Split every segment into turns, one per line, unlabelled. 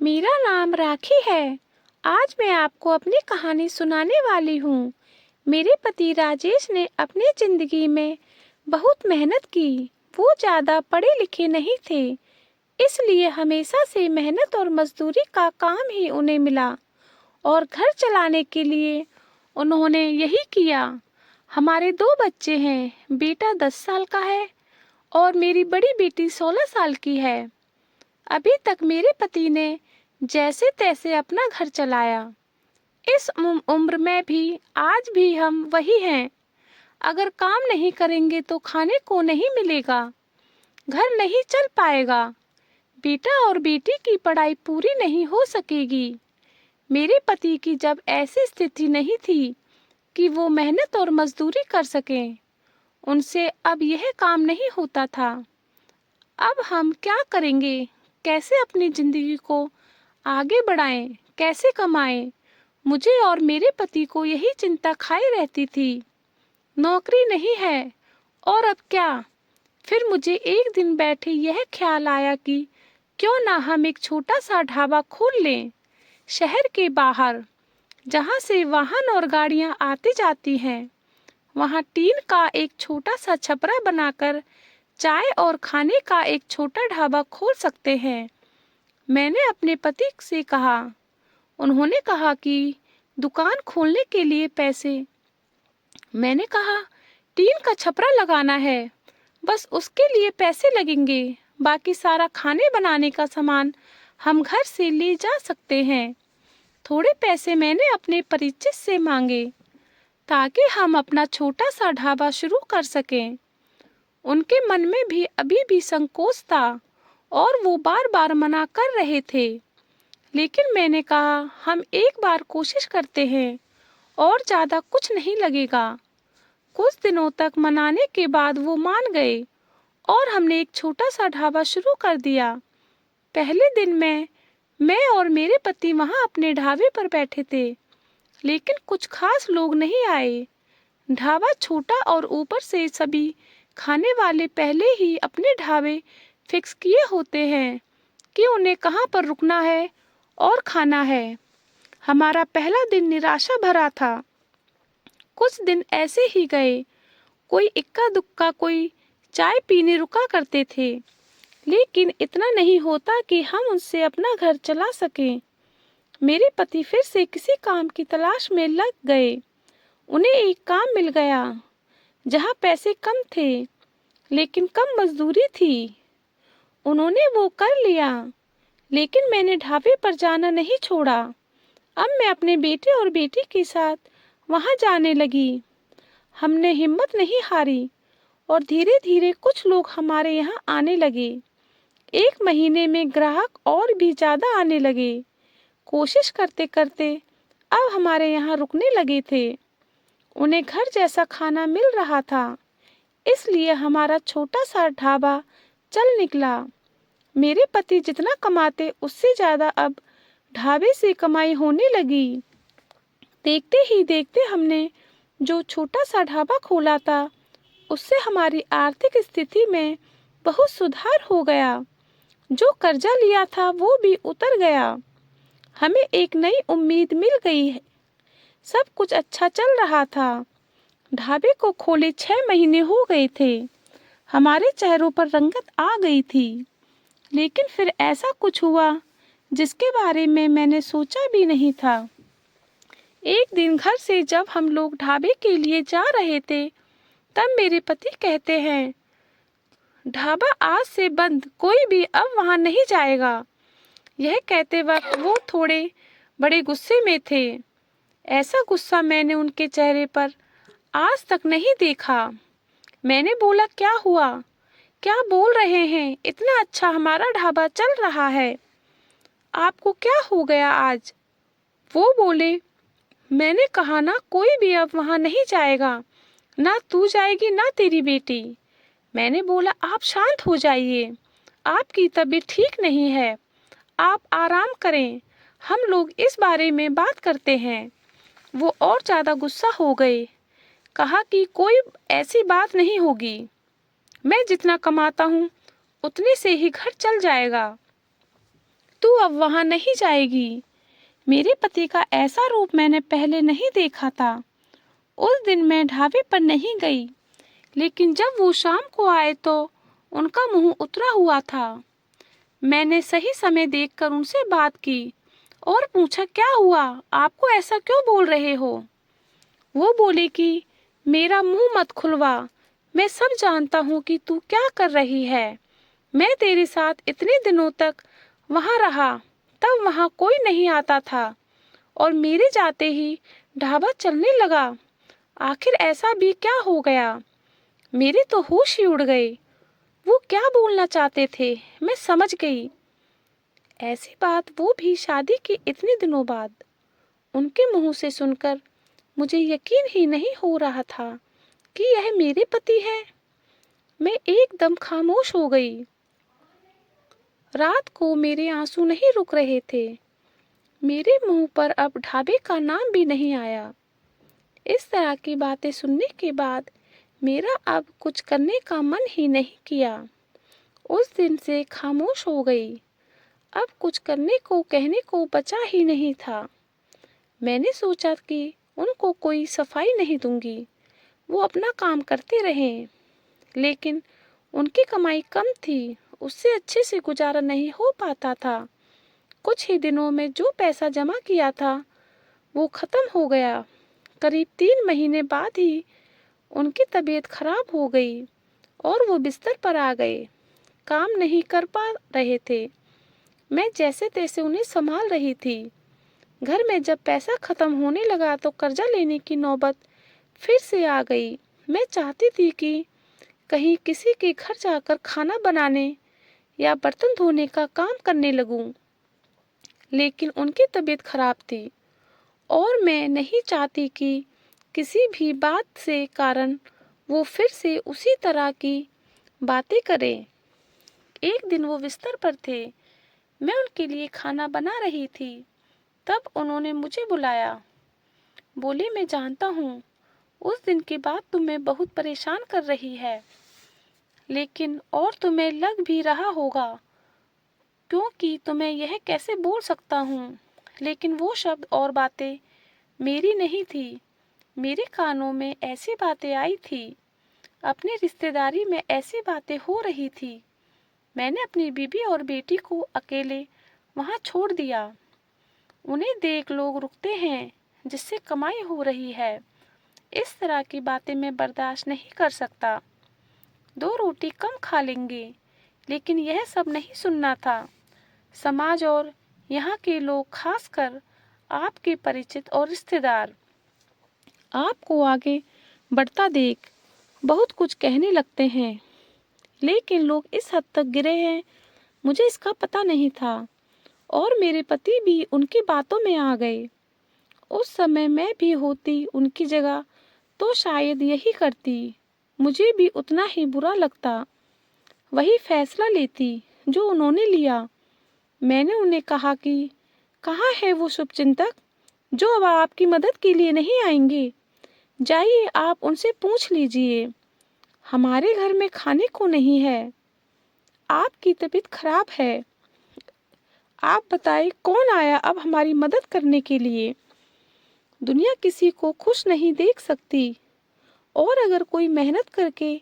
मेरा नाम राखी है। आज मैं आपको अपनी कहानी सुनाने वाली हूँ। मेरे पति राजेश ने अपनी जिंदगी में बहुत मेहनत की। वो ज़्यादा पढ़े लिखे नहीं थे, इसलिए हमेशा से मेहनत और मजदूरी का काम ही उन्हें मिला और घर चलाने के लिए उन्होंने यही किया। हमारे 2 बच्चे हैं। बेटा 10 साल का है और मेरी बड़ी बेटी 16 साल की है। अभी तक मेरे पति ने जैसे तैसे अपना घर चलाया। इस उम्र में भी आज भी हम वही हैं। अगर काम नहीं करेंगे तो खाने को नहीं मिलेगा, घर नहीं चल पाएगा, बेटा और बेटी की पढ़ाई पूरी नहीं हो सकेगी। मेरे पति की जब ऐसी स्थिति नहीं थी कि वो मेहनत और मजदूरी कर सकें, उनसे अब यह काम नहीं होता था। अब हम क्या करेंगे? कैसे अपनी जिंदगी को आगे बढ़ाएं, कैसे कमाएं? मुझे और मेरे पति को यही चिंता खाई रहती थी। नौकरी नहीं है और अब क्या? फिर मुझे एक दिन बैठे यह ख्याल आया कि क्यों ना हम एक छोटा सा ढाबा खोल लें, शहर के बाहर, जहां से वाहन और गाड़ियां आती जाती हैं। वहां टीन का एक छोटा सा छपरा बनाकर चाय और खाने का एक छोटा ढाबा खोल सकते हैं। मैंने अपने पति से कहा। उन्होंने कहा कि दुकान खोलने के लिए पैसे। मैंने कहा, टीन का छपरा लगाना है, बस उसके लिए पैसे लगेंगे। बाकी सारा खाने बनाने का सामान हम घर से ले जा सकते हैं। थोड़े पैसे मैंने अपने परिचित से मांगे ताकि हम अपना छोटा सा ढाबा शुरू कर सकें। उनके मन में भी अभी भी संकोच था और वो बार बार मना कर रहे थे, लेकिन मैंने कहा हम एक बार कोशिश करते हैं और ज़्यादा कुछ नहीं लगेगा। कुछ दिनों तक मनाने के बाद वो मान गए और हमने एक छोटा सा ढाबा शुरू कर दिया। पहले दिन मैं और मेरे पति वहाँ अपने ढाबे पर बैठे थे, लेकिन कुछ खास लोग नहीं आए। ढाबा छोटा और ऊपर से सभी खाने वाले पहले ही अपने ढाबे फिक्स किए होते हैं कि उन्हें कहाँ पर रुकना है और खाना है। हमारा पहला दिन निराशा भरा था। कुछ दिन ऐसे ही गए। कोई इक्का दुक्का कोई चाय पीने रुका करते थे, लेकिन इतना नहीं होता कि हम उनसे अपना घर चला सकें। मेरे पति फिर से किसी काम की तलाश में लग गए। उन्हें एक काम मिल गया जहाँ पैसे कम थे लेकिन कम मजदूरी थी। उन्होंने वो कर लिया, लेकिन मैंने ढाबे पर जाना नहीं छोड़ा। अब मैं अपने बेटे और बेटी के साथ वहां जाने लगी। हमने हिम्मत नहीं हारी और धीरे धीरे कुछ लोग हमारे यहाँ आने लगे। एक महीने में ग्राहक और भी ज़्यादा आने लगे। कोशिश करते करते अब हमारे यहाँ रुकने लगे थे। उन्हें घर जैसा खाना मिल रहा था, इसलिए हमारा छोटा सा ढाबा चल निकला। मेरे पति जितना कमाते उससे ज़्यादा अब ढाबे से कमाई होने लगी। देखते ही देखते हमने जो छोटा सा ढाबा खोला था, उससे हमारी आर्थिक स्थिति में बहुत सुधार हो गया। जो कर्जा लिया था वो भी उतर गया। हमें एक नई उम्मीद मिल गई है। सब कुछ अच्छा चल रहा था। ढाबे को खोले 6 महीने हो गए थे। हमारे चेहरों पर रंगत आ गई थी, लेकिन फिर ऐसा कुछ हुआ जिसके बारे में मैंने सोचा भी नहीं था। एक दिन घर से जब हम लोग ढाबे के लिए जा रहे थे, तब मेरे पति कहते हैं, ढाबा आज से बंद, कोई भी अब वहां नहीं जाएगा। यह कहते वक्त वो थोड़े बड़े गुस्से में थे। ऐसा गुस्सा मैंने उनके चेहरे पर आज तक नहीं देखा। मैंने बोला, क्या हुआ? क्या बोल रहे हैं? इतना अच्छा हमारा ढाबा चल रहा है, आपको क्या हो गया आज? वो बोले, मैंने कहा ना, कोई भी अब वहां नहीं जाएगा, ना तू जाएगी ना तेरी बेटी। मैंने बोला, आप शांत हो जाइए, आपकी तबीयत ठीक नहीं है, आप आराम करें, हम लोग इस बारे में बात करते हैं। वो और ज़्यादा गुस्सा हो गए। कहा कि कोई ऐसी बात नहीं होगी, मैं जितना कमाता हूँ उतने से ही घर चल जाएगा। तू अब वहाँ नहीं जाएगी। मेरे पति का ऐसा रूप मैंने पहले नहीं देखा था। उस दिन मैं ढाबे पर नहीं गई, लेकिन जब वो शाम को आए तो उनका मुंह उतरा हुआ था। मैंने सही समय देखकर उनसे बात की और पूछा, क्या हुआ, आपको ऐसा क्यों बोल रहे हो? वो बोले कि मेरा मुंह मत खुलवा, मैं सब जानता हूँ कि तू क्या कर रही है। मैं तेरे साथ इतने दिनों तक वहाँ रहा, तब वहाँ कोई नहीं आता था और मेरे जाते ही ढाबा चलने लगा। आखिर ऐसा भी क्या हो गया? मेरे तो होश ही उड़ गए। वो क्या बोलना चाहते थे मैं समझ गई। ऐसी बात वो भी शादी के इतने दिनों बाद। उनके मुंह से सुनकर मुझे यकीन ही नहीं हो रहा था कि यह मेरे पति हैं। मैं एकदम खामोश हो गई। रात को मेरे आंसू नहीं रुक रहे थे। मेरे मुंह पर अब ढाबे का नाम भी नहीं आया। इस तरह की बातें सुनने के बाद मेरा अब कुछ करने का मन ही नहीं किया। उस दिन से खामोश हो गई। अब कुछ करने को कहने को बचा ही नहीं था। मैंने सोचा कि उनको कोई सफाई नहीं दूंगी, वो अपना काम करते रहें। लेकिन उनकी कमाई कम थी, उससे अच्छे से गुजारा नहीं हो पाता था। कुछ ही दिनों में जो पैसा जमा किया था वो खत्म हो गया। करीब 3 महीने बाद ही उनकी तबीयत खराब हो गई और वो बिस्तर पर आ गए। काम नहीं कर पा रहे थे। मैं जैसे तैसे उन्हें संभाल रही थी। घर में जब पैसा खत्म होने लगा तो कर्जा लेने की नौबत फिर से आ गई। मैं चाहती थी कि कहीं किसी के घर जाकर खाना बनाने या बर्तन धोने का काम करने लगूं, लेकिन उनकी तबीयत खराब थी और मैं नहीं चाहती कि किसी भी बात से कारण वो फिर से उसी तरह की बातें करें। एक दिन वो बिस्तर पर थे, मैं उनके लिए खाना बना रही थी। तब उन्होंने मुझे बुलाया। बोले, मैं जानता हूँ उस दिन के बाद तुम्हें बहुत परेशान कर रही है, लेकिन और तुम्हें लग भी रहा होगा क्योंकि तुम्हें यह कैसे बोल सकता हूँ, लेकिन वो शब्द और बातें मेरी नहीं थी। मेरे कानों में ऐसी बातें आई थी, अपनी रिश्तेदारी में ऐसी बातें हो रही थी। मैंने अपनी बीबी और बेटी को अकेले वहाँ छोड़ दिया। उन्हें देख लोग रुकते हैं जिससे कमाई हो रही है। इस तरह की बातें मैं बर्दाश्त नहीं कर सकता। 2 रोटी कम खा लेंगे, लेकिन यह सब नहीं सुनना था। समाज और यहाँ के लोग, खासकर आपके परिचित और रिश्तेदार, आपको आगे बढ़ता देख बहुत कुछ कहने लगते हैं, लेकिन लोग इस हद तक गिरे हैं मुझे इसका पता नहीं था और मेरे पति भी उनकी बातों में आ गए। उस समय मैं भी होती उनकी जगह तो शायद यही करती। मुझे भी उतना ही बुरा लगता, वही फैसला लेती जो उन्होंने लिया। मैंने उन्हें कहा कि कहाँ है वो शुभचिंतक जो अब आपकी मदद के लिए नहीं आएंगे? जाइए, आप उनसे पूछ लीजिए। हमारे घर में खाने को नहीं है, आपकी तबीयत खराब है। आप बताइए कौन आया अब हमारी मदद करने के लिए? दुनिया किसी को खुश नहीं देख सकती और अगर कोई मेहनत करके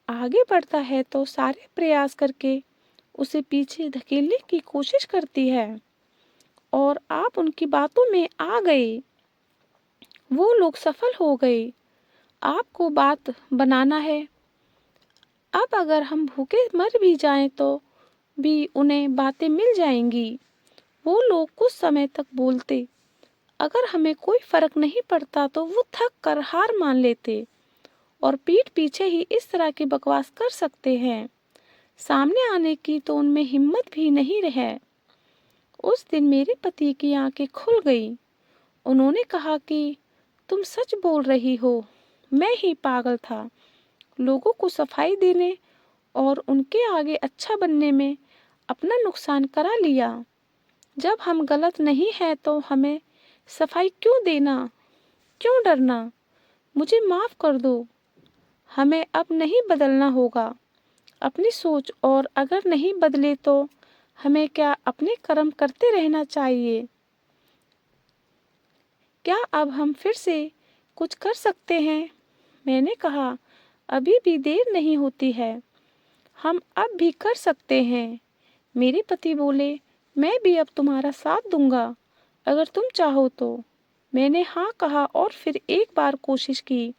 आगे बढ़ता है तो सारे प्रयास करके उसे पीछे धकेलने की कोशिश करती है। और आप उनकी बातों में आ गए, वो लोग सफल हो गए। आपको बात बनाना है। अब अगर हम भूखे मर भी जाएं तो भी उन्हें बातें मिल जाएंगी। वो लोग कुछ समय तक बोलते, अगर हमें कोई फर्क नहीं पड़ता तो वो थक कर हार मान लेते और पीठ पीछे ही इस तरह की बकवास कर सकते हैं। सामने आने की तो उनमें हिम्मत भी नहीं है। उस दिन मेरे पति की आंखें खुल गई। उन्होंने कहा कि तुम सच बोल रही हो, मैं ही पागल था। लोगों को सफाई देने और उनके आगे अच्छा बनने में अपना नुकसान करा लिया। जब हम गलत नहीं हैं तो हमें सफाई क्यों देना, क्यों डरना? मुझे माफ कर दो। हमें अब नहीं बदलना होगा अपनी सोच, और अगर नहीं बदले तो हमें क्या अपने कर्म करते रहना चाहिए? क्या अब हम फिर से कुछ कर सकते हैं? मैंने कहा, अभी भी देर नहीं होती है, हम अब भी कर सकते हैं। मेरे पति बोले, मैं भी अब तुम्हारा साथ दूंगा, अगर तुम चाहो तो। मैंने हाँ कहा और फिर एक बार कोशिश की।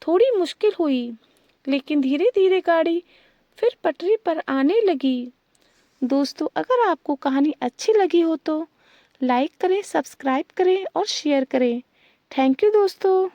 थोड़ी मुश्किल हुई, लेकिन धीरे धीरे गाड़ी फिर पटरी पर आने लगी। दोस्तों, अगर आपको कहानी अच्छी लगी हो तो लाइक करें, सब्सक्राइब करें और शेयर करें। थैंक यू दोस्तों।